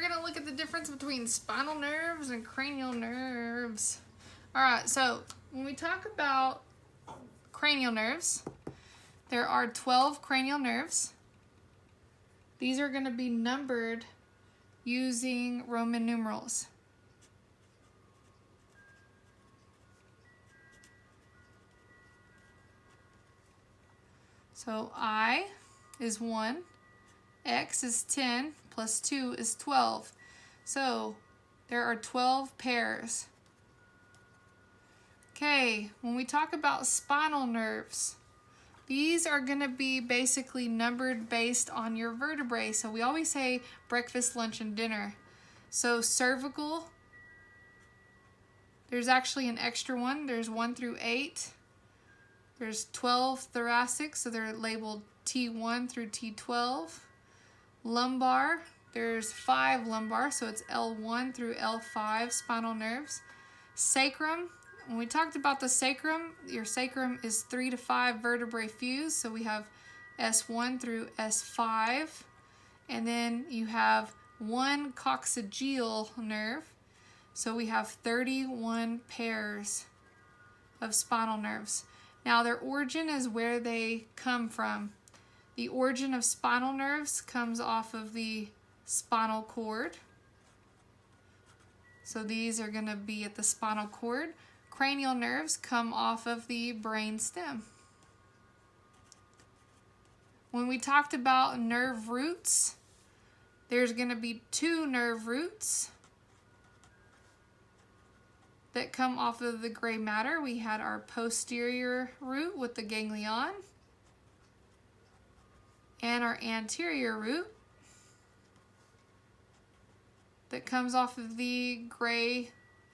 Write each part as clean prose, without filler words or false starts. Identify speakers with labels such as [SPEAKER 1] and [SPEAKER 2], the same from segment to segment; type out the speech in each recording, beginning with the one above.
[SPEAKER 1] we're gonna look at the difference between spinal nerves and cranial nerves. All right, so when we talk about cranial nerves, there are 12 cranial nerves. These are gonna be numbered using Roman numerals. So I is 1, X is 10, plus 2 is 12. So there are 12 pairs. Okay, when we talk about spinal nerves, these are going to be basically numbered based on your vertebrae. So we always say breakfast, lunch, and dinner. So cervical, there's actually an extra one. There's 1 through 8. There's 12 thoracic, so they're labeled T1 through T12. Lumbar, there's 5 lumbar, so it's L1 through L5 spinal nerves. Sacrum, when we talked about the sacrum, your sacrum is 3 to 5 vertebrae fused, so we have S1 through S5. And then you have 1 coccygeal nerve, so we have 31 pairs of spinal nerves. Now their origin is where they come from. The origin of spinal nerves comes off of the spinal cord. So these are going to be at the spinal cord. Cranial nerves come off of the brain stem. When we talked about nerve roots, there's going to be 2 nerve roots that come off of the gray matter. We had our posterior root with the ganglion and our anterior root that comes off of the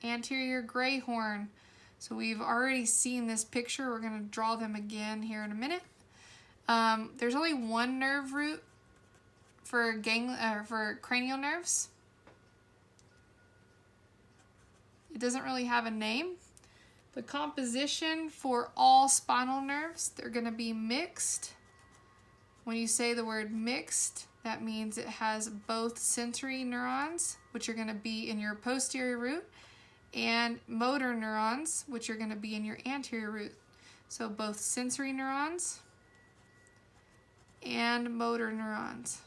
[SPEAKER 1] anterior gray horn. So we've already seen this picture. We're going to draw them again here in a minute. There's only 1 nerve root for cranial nerves. It doesn't really have a name. The composition for all spinal nerves, they're going to be mixed. When you say the word mixed, that means it has both sensory neurons, which are going to be in your posterior root, and motor neurons, which are going to be in your anterior root. So both sensory neurons and motor neurons.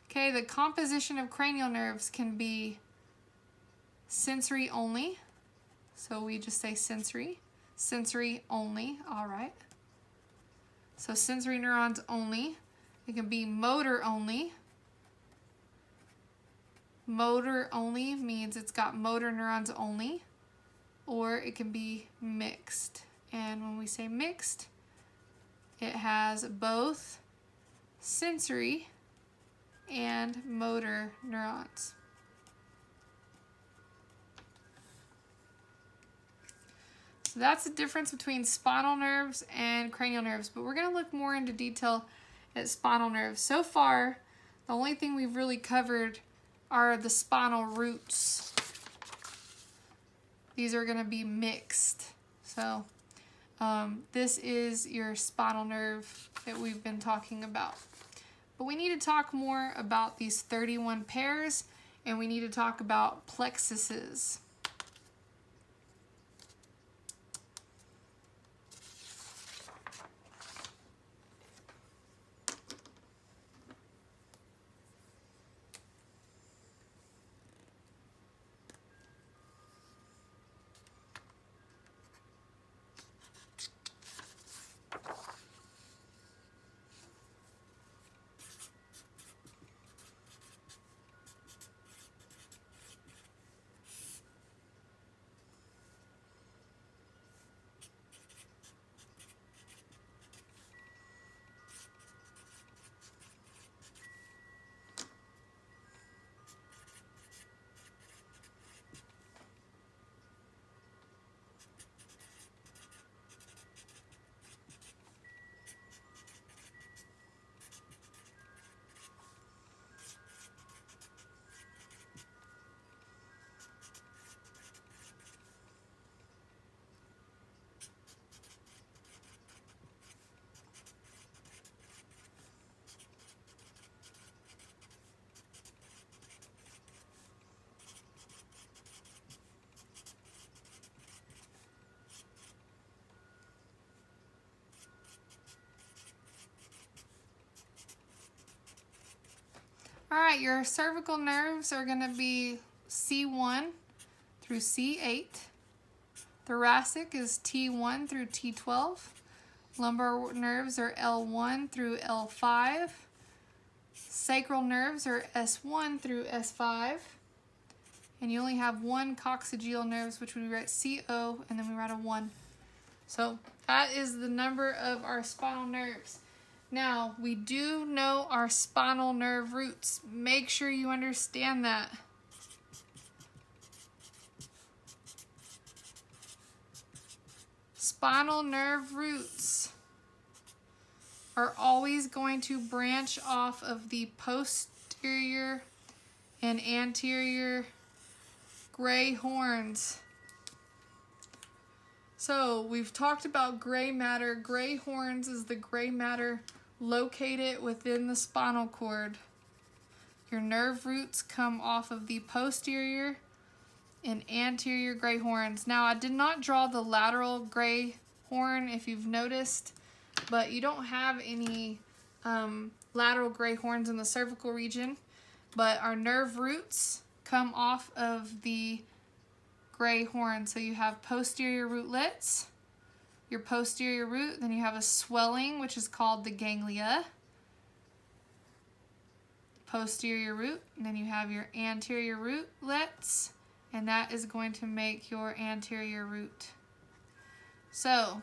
[SPEAKER 1] Okay, the composition of cranial nerves can be sensory only. So we just say sensory only, all right. So sensory neurons only. It can be motor only. Motor only means it's got motor neurons only, or it can be mixed. And when we say mixed, it has both sensory and motor neurons. So that's the difference between spinal nerves and cranial nerves, but we're going to look more into detail at spinal nerves. So far, the only thing we've really covered are the spinal roots. These are going to be mixed. So this is your spinal nerve that we've been talking about. But we need to talk more about these 31 pairs, and we need to talk about plexuses. All right, your cervical nerves are going to be C1 through C8. Thoracic is T1 through T12. Lumbar nerves are L1 through L5. Sacral nerves are S1 through S5. And you only have one coccygeal nerves, which we write CO, and then we write a 1. So that is the number of our spinal nerves. Now, we do know our spinal nerve roots. Make sure you understand that. Spinal nerve roots are always going to branch off of the posterior and anterior gray horns. So we've talked about gray matter. Gray horns is the gray matter located within the spinal cord. Your nerve roots come off of the posterior and anterior gray horns. Now, I did not draw the lateral gray horn, if you've noticed, but you don't have any lateral gray horns in the cervical region, but our nerve roots come off of the gray horn. So you have posterior rootlets, your posterior root, then you have a swelling, which is called the ganglia, posterior root, and then you have your anterior rootlets, and that is going to make your anterior root. So,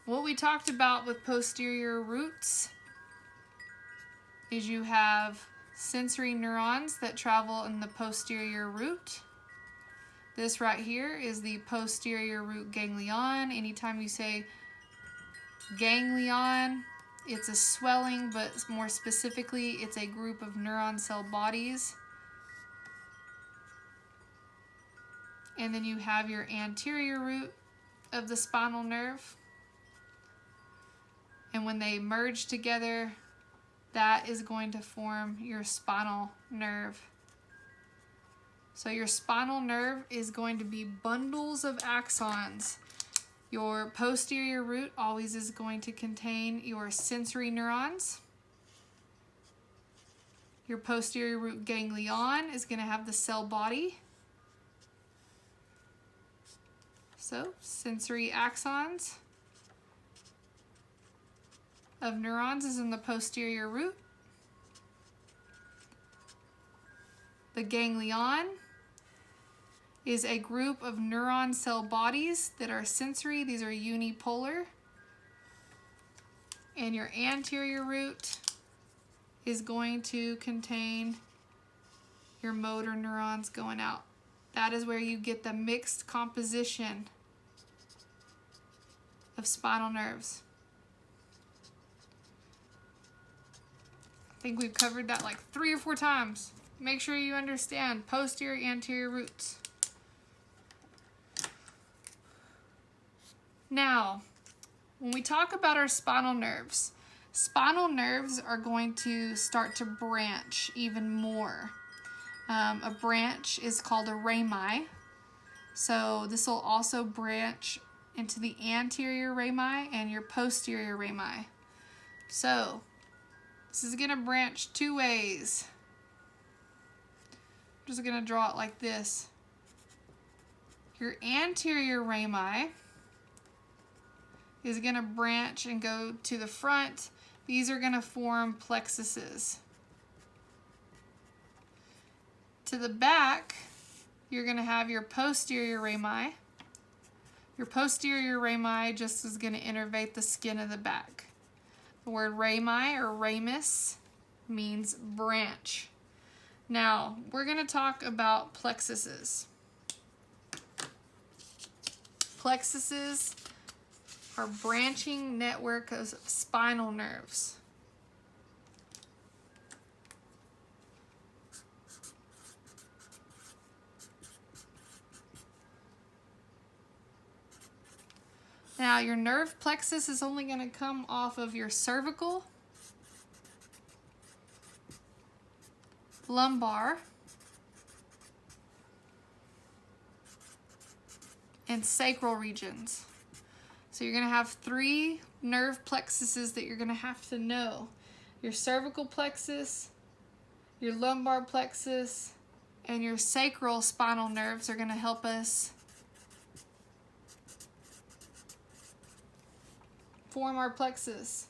[SPEAKER 1] what we talked about with posterior roots is you have sensory neurons that travel in the posterior root. This right here is the posterior root ganglion. Anytime you say ganglion, it's a swelling, but more specifically, it's a group of neuron cell bodies. And then you have your anterior root of the spinal nerve. And when they merge together, that is going to form your spinal nerve. So your spinal nerve is going to be bundles of axons. Your posterior root always is going to contain your sensory neurons. Your posterior root ganglion is going to have the cell body. So, sensory axons of neurons is in the posterior root. The ganglion is a group of neuron cell bodies that are sensory. These are unipolar. And your anterior root is going to contain your motor neurons going out. That is where you get the mixed composition of spinal nerves. I think we've covered that like 3 or 4 times. Make sure you understand posterior, anterior roots. Now, when we talk about our spinal nerves are going to start to branch even more. A branch is called a rami. So this will also branch into the anterior rami and your posterior rami. So this is going to branch 2 ways. I'm just going to draw it like this. Your anterior rami is going to branch and go to the front. These are going to form plexuses. To the back, you're going to have your posterior rami. Your posterior rami just is going to innervate the skin of the back. The word rami or ramus means branch. Now, we're going to talk about plexuses. Plexuses are branching network of spinal nerves. Now, your nerve plexus is only going to come off of your cervical, lumbar, and sacral regions. So you're going to have 3 nerve plexuses that you're going to have to know. Your cervical plexus, Your lumbar plexus and your sacral spinal nerves are going to help us form our plexus.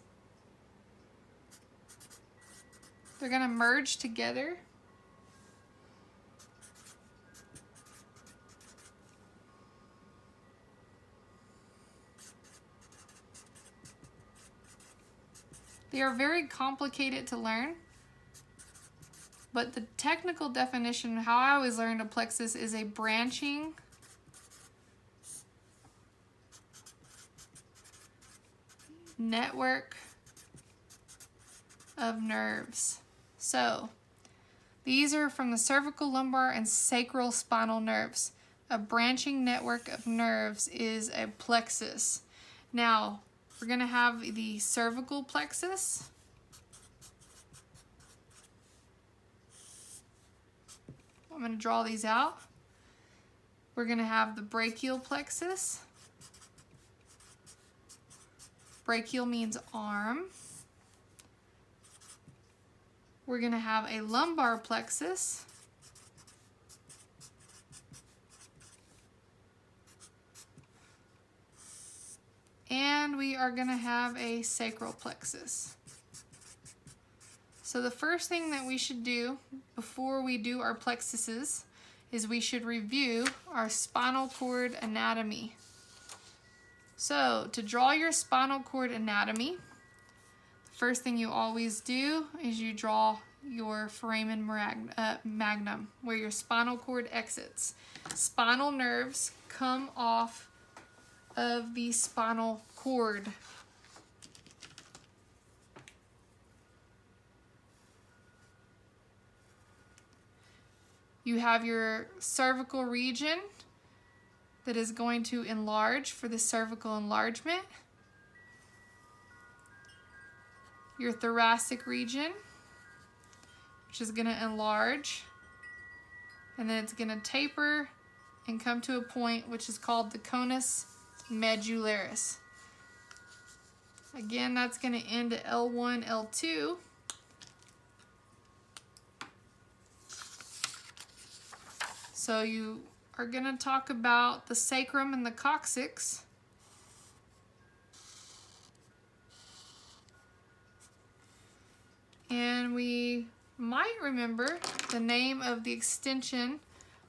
[SPEAKER 1] They're going to merge together. They are very complicated to learn, but the technical definition, how I always learned a plexus, is a branching network of nerves. So these are from the cervical, lumbar, and sacral spinal nerves. A branching network of nerves is a plexus. Now, we're going to have the cervical plexus. I'm going to draw these out. We're going to have the brachial plexus. Brachial means arm. We're going to have a lumbar plexus. And we are going to have a sacral plexus. So the first thing that we should do before we do our plexuses is we should review our spinal cord anatomy. So to draw your spinal cord anatomy, the first thing you always do is you draw your foramen magnum, where your spinal cord exits. Spinal nerves come off of the spinal cord. You have your cervical region that is going to enlarge for the cervical enlargement. Your thoracic region, which is going to enlarge, and then it's going to taper and come to a point which is called the conus medullaris. Again, that's going to end at L1, L2. So you are going to talk about the sacrum and the coccyx. And we might remember the name of the extension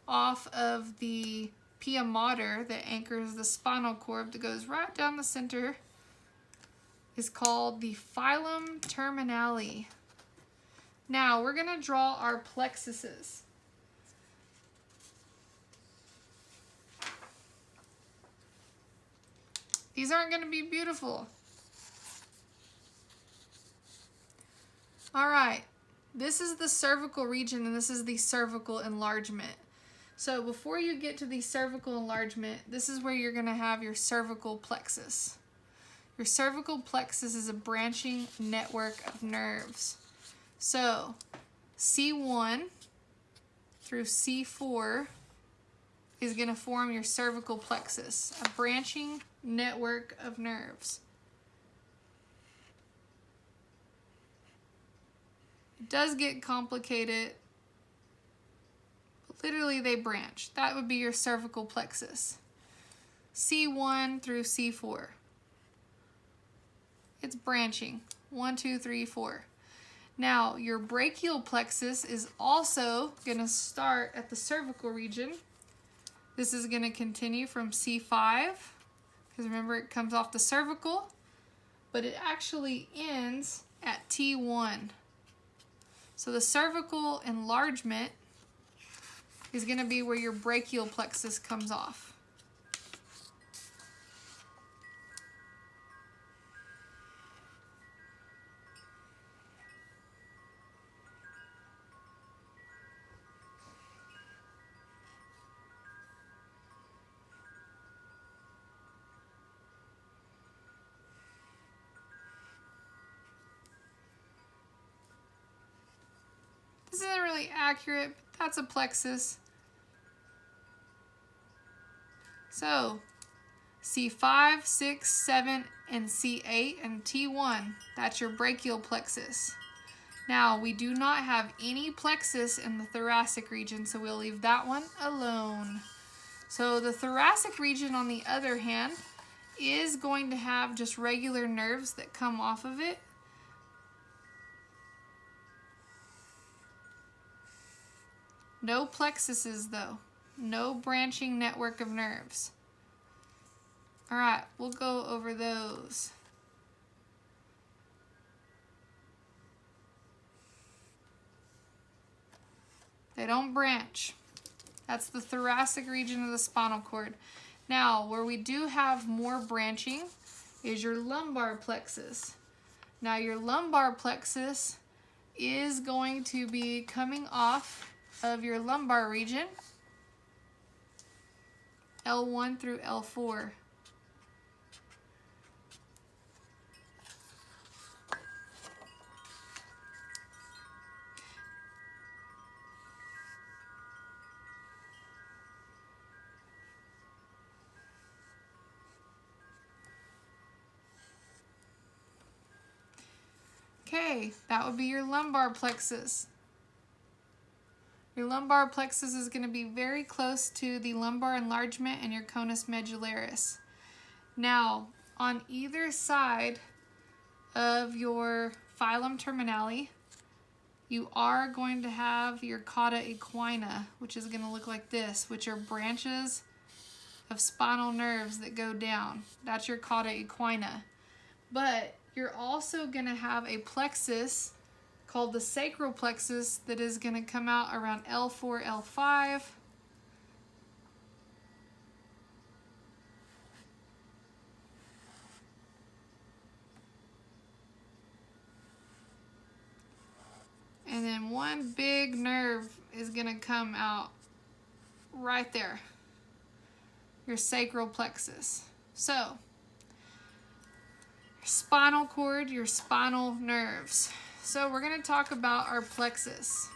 [SPEAKER 1] off of the pia mater that anchors the spinal cord that goes right down the center is called the filum terminale. Now we're going to draw our plexuses. These aren't going to be beautiful. All right, this is the cervical region and this is the cervical enlargement. So before you get to the cervical enlargement, this is where you're going to have your cervical plexus. Your cervical plexus is a branching network of nerves. So C1 through C4 is going to form your cervical plexus, a branching network of nerves. It does get complicated. Literally, they branch. That would be your cervical plexus. C1 through C4. It's branching. 1, 2, 3, 4. Now, your brachial plexus is also going to start at the cervical region. This is going to continue from C5, because remember it comes off the cervical, but it actually ends at T1. So the cervical enlargement is going to be where your brachial plexus comes off. This isn't really accurate, but that's a plexus. So C5, 6, 7, and C8 and T1, that's your brachial plexus. Now, we do not have any plexus in the thoracic region, so we'll leave that one alone. So the thoracic region, on the other hand, is going to have just regular nerves that come off of it. No plexuses though. No branching network of nerves. All right, we'll go over those. They don't branch. That's the thoracic region of the spinal cord. Now, where we do have more branching is your lumbar plexus. Now, your lumbar plexus is going to be coming off of your lumbar region, L1 through L4. Okay, that would be your lumbar plexus. Your lumbar plexus is going to be very close to the lumbar enlargement and your conus medullaris. Now, on either side of your filum terminale, you are going to have your cauda equina, which is going to look like this, which are branches of spinal nerves that go down. That's your cauda equina. But you're also going to have a plexus called the Sacral Plexus that is going to come out around L4, L5. And then one big nerve is going to come out right there, your Sacral Plexus. So, spinal cord, your spinal nerves. So we're going to talk about our plexus.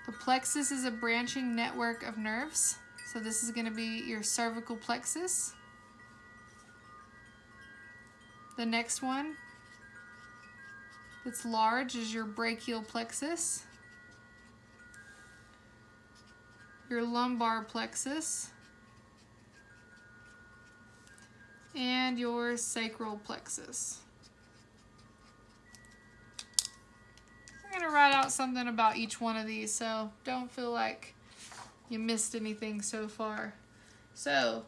[SPEAKER 1] The plexus is a branching network of nerves. So this is going to be your cervical plexus. The next one that's large is your brachial plexus. Your lumbar plexus, and your sacral plexus. I'm going to write out something about each one of these, so don't feel like you missed anything so far. So,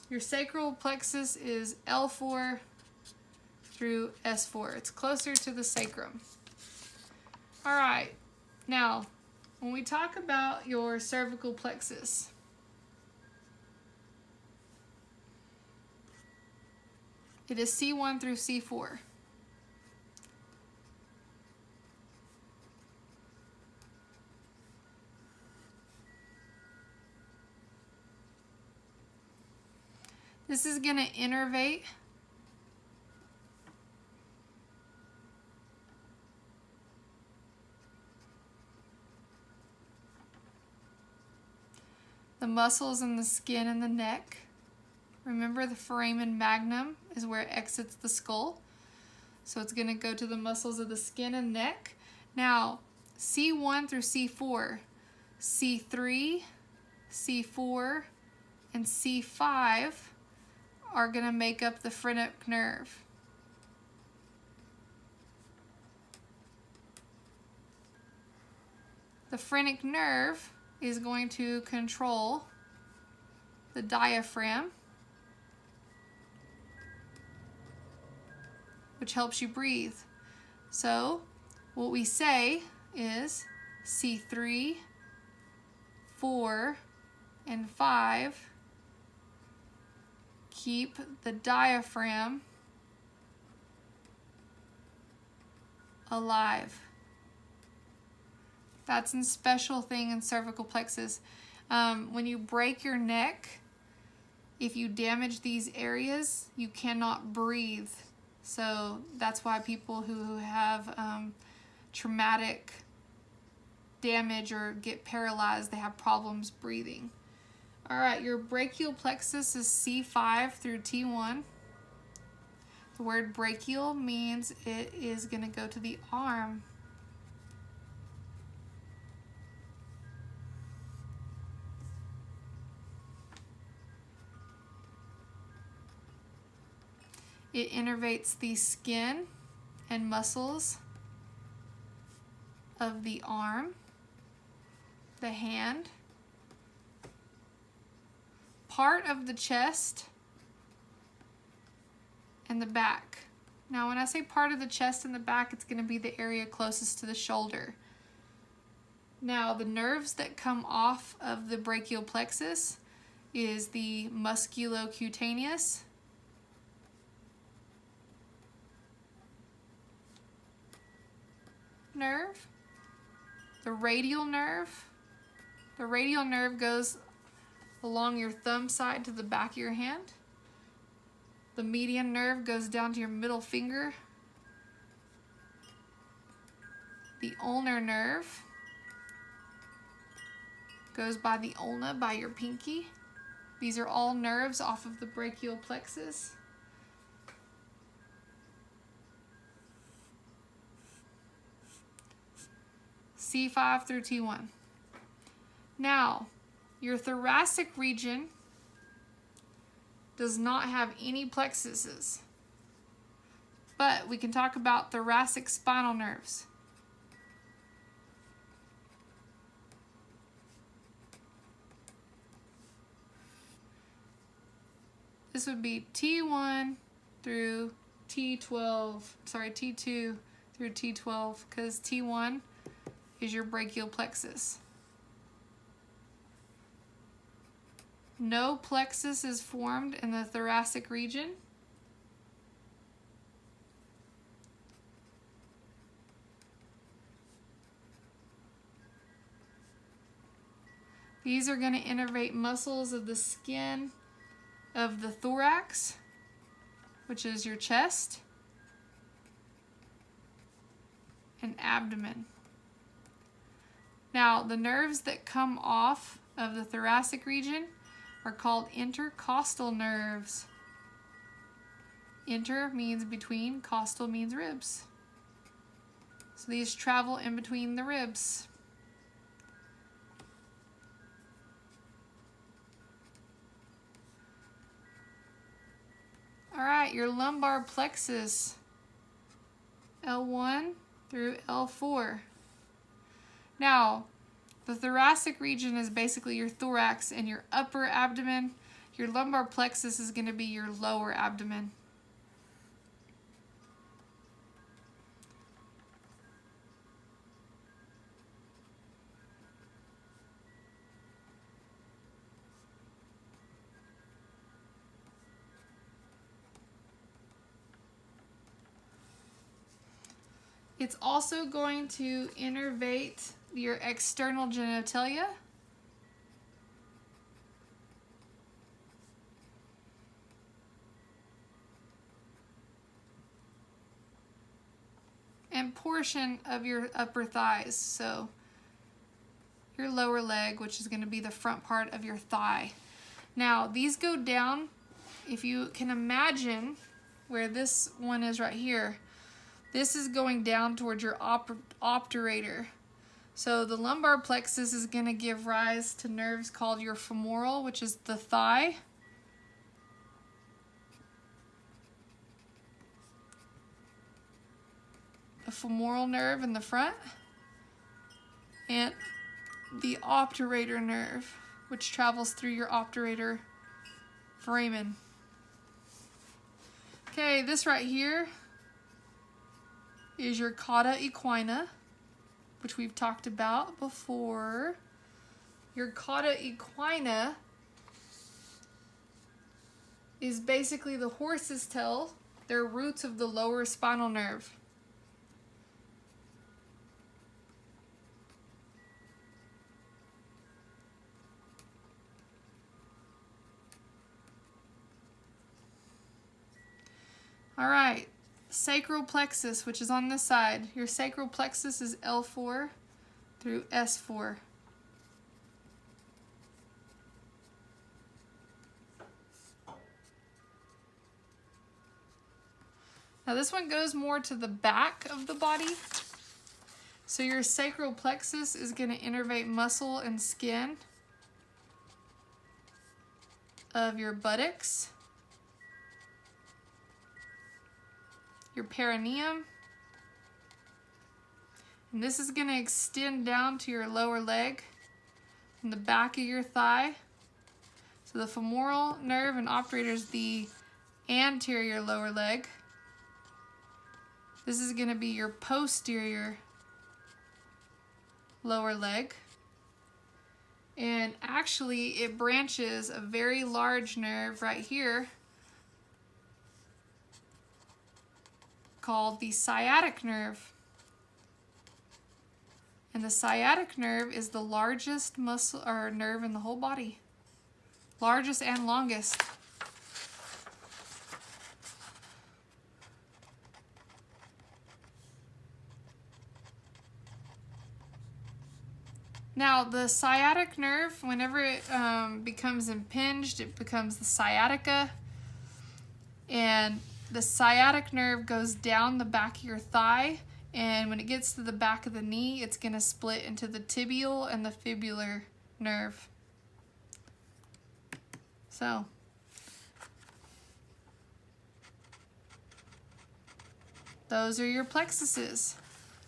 [SPEAKER 1] your sacral plexus is L4 through S4. It's closer to the sacrum. All right, now, when we talk about your cervical plexus, it is C1 through C4. This is going to innervate the muscles in the skin and the neck. Remember, the foramen magnum is where it exits the skull. So it's going to go to the muscles of the skin and neck. Now, C1 through C4, C3, C4, and C5 are going to make up the phrenic nerve. The phrenic nerve is going to control the diaphragm, which helps you breathe. So what we say is C3, 4, and 5 keep the diaphragm alive. That's a special thing in cervical plexus. When you break your neck, if you damage these areas, you cannot breathe. So that's why people who have traumatic damage or get paralyzed, they have problems breathing. All right, your brachial plexus is C5 through T1. The word brachial means it is going to go to the arm. It innervates the skin and muscles of the arm, the hand, part of the chest, and the back. Now when I say part of the chest and the back, it's going to be the area closest to the shoulder. Now the nerves that come off of the brachial plexus is the musculocutaneous, nerve, the radial nerve. The radial nerve goes along your thumb side to the back of your hand. The median nerve goes down to your middle finger. The ulnar nerve goes by the ulna, by your pinky. These are all nerves off of the brachial plexus. C5 through T1. Now, your thoracic region does not have any plexuses, but we can talk about thoracic spinal nerves. This would be T1 through T12, T2 through T12, because T1 is your brachial plexus. No plexus is formed in the thoracic region. These are going to innervate muscles of the skin of the thorax, which is your chest and abdomen. Now, the nerves that come off of the thoracic region are called intercostal nerves. Inter means between, costal means ribs. So these travel in between the ribs. All right, your lumbar plexus, L1 through L4. Now, the thoracic region is basically your thorax and your upper abdomen. Your lumbar plexus is going to be your lower abdomen. It's also going to innervate your external genitalia. And portion of your upper thighs, so your lower leg, which is going to be the front part of your thigh. Now, these go down, if you can imagine where this one is right here, this is going down towards your obturator. So the lumbar plexus is going to give rise to nerves called your femoral, which is the thigh. The femoral nerve in the front. And the obturator nerve, which travels through your obturator foramen. Okay, this right here is your cauda equina, which we've talked about before. Your cauda equina is basically the horse's tail. They're roots of the lower spinal nerve. All right, sacral plexus, which is on this side. Your sacral plexus is L4 through S4. Now this one goes more to the back of the body. So your sacral plexus is going to innervate muscle and skin of your buttocks, your perineum, and this is going to extend down to your lower leg and the back of your thigh. So the femoral nerve and obturator is the anterior lower leg. This is going to be your posterior lower leg. And actually it branches a very large nerve right here called the sciatic nerve. And the sciatic nerve is the largest muscle or nerve in the whole body. Largest and longest. Now, the sciatic nerve, whenever it becomes impinged, it becomes the sciatica. And the sciatic nerve goes down the back of your thigh. And when it gets to the back of the knee, it's going to split into the tibial and the fibular nerve. So, those are your plexuses.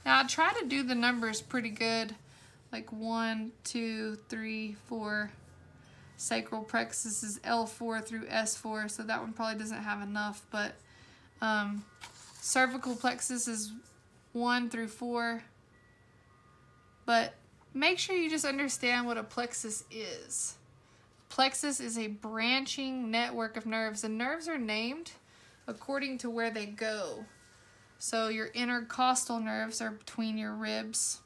[SPEAKER 1] Now, try to do the numbers pretty good. Like 1, 2, 3, 4. Sacral plexus is L4 through S4, so that one probably doesn't have enough. But cervical plexus is 1 through 4. But make sure you just understand what a plexus is. Plexus is a branching network of nerves, and nerves are named according to where they go. So your intercostal nerves are between your ribs.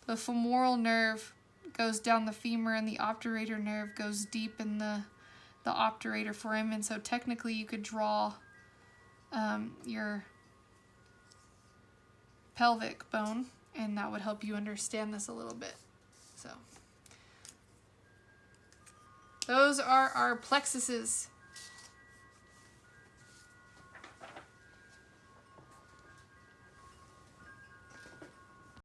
[SPEAKER 1] The femoral nerve goes down the femur, and the obturator nerve goes deep in the obturator foramen. So technically you could draw your pelvic bone, and that would help you understand this a little bit. So those are our plexuses.